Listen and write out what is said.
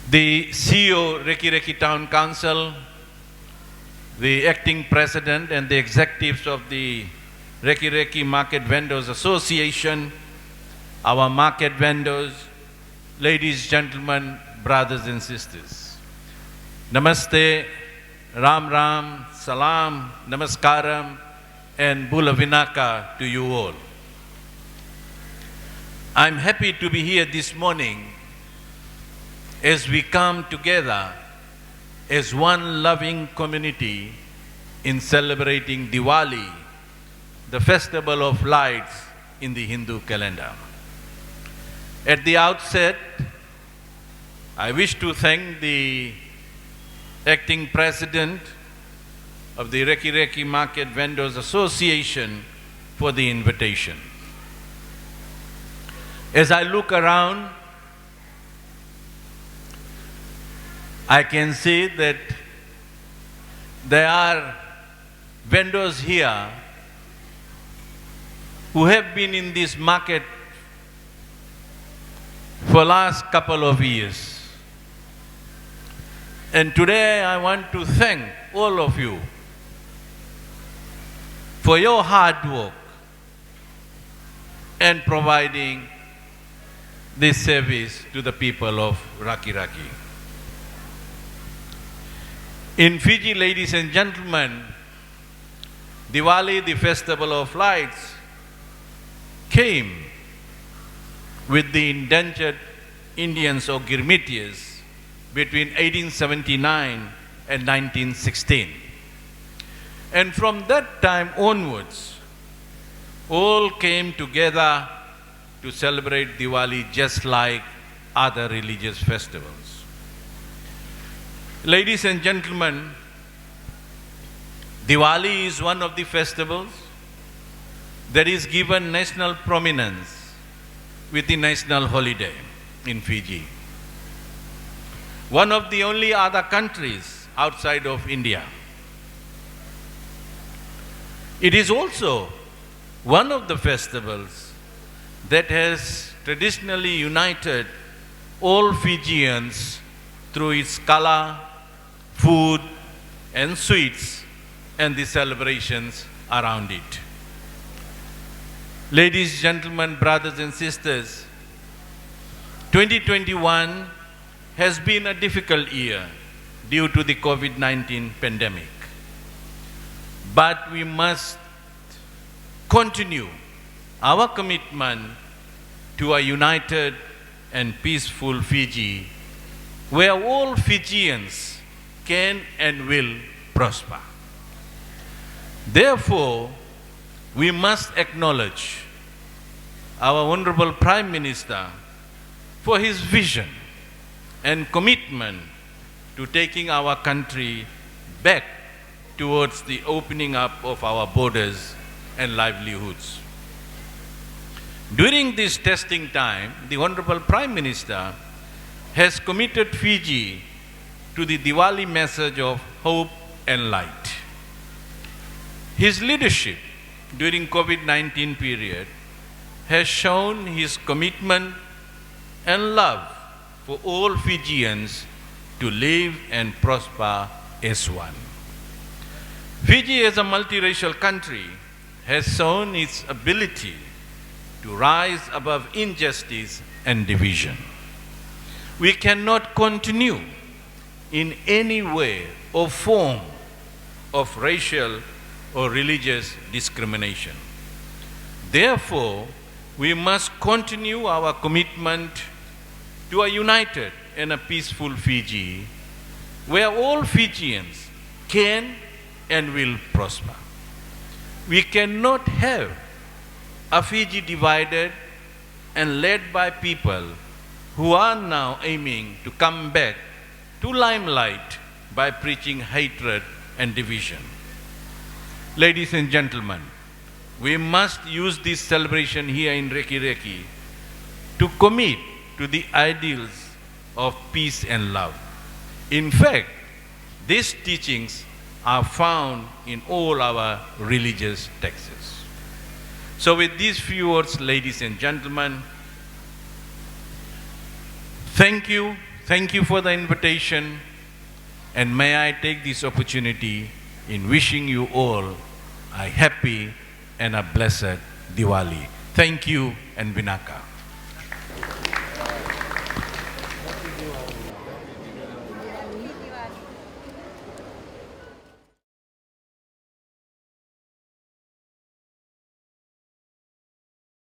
the CEO, Reki Reki Town Council, the acting president and the executives of the Reki Reki Market Vendors Association, our market vendors, ladies, gentlemen, brothers and sisters. Namaste, Ram Ram, Salam, Namaskaram, and Bula Vinaka to you all. I'm happy to be here this morning as we come together as one loving community in celebrating Diwali, the festival of lights in the Hindu calendar. At the outset, I wish to thank the acting president of the Reki Reki Market Vendors Association for the invitation. As I look around, I can see that there are vendors here who have been in this market for last couple of years. And today I want to thank all of you for your hard work and providing this service to the people of Raki Raki. In Fiji, ladies and gentlemen, Diwali, the festival of lights, came with the indentured Indians or Girmitias between 1879 and 1916. And from that time onwards, all came together to celebrate Diwali just like other religious festivals. Ladies and gentlemen, Diwali is one of the festivals that is given national prominence with the national holiday in Fiji. One of the only other countries outside of India. It is also one of the festivals that has traditionally united all Fijians through its color, food, and sweets, and the celebrations around it. Ladies, gentlemen, brothers and sisters, 2021 has been a difficult year due to the COVID-19 pandemic. But we must continue our commitment to a united and peaceful Fiji, where all Fijians can and will prosper. Therefore, we must acknowledge our Honorable Prime Minister for his vision and commitment to taking our country back towards the opening up of our borders and livelihoods. During this testing time, the Honorable Prime Minister has committed Fiji to the Diwali message of hope and light. His leadership during COVID-19 period has shown his commitment and love for all Fijians to live and prosper as one. Fiji, as a multiracial country, has shown its ability to rise above injustice and division. We cannot continue in any way or form of racial or religious discrimination. Therefore, we must continue our commitment to a united and a peaceful Fiji, where all Fijians can and will prosper. We cannot have a Fiji divided and led by people who are now aiming to come back to limelight by preaching hatred and division. Ladies and gentlemen, we must use this celebration here in Reki Reki to commit to the ideals of peace and love. In fact, these teachings are found in all our religious texts. So with these few words, ladies and gentlemen, thank you Thank you for the invitation, and may I take this opportunity in wishing you all a happy and a blessed Diwali. Thank you and Vinaka.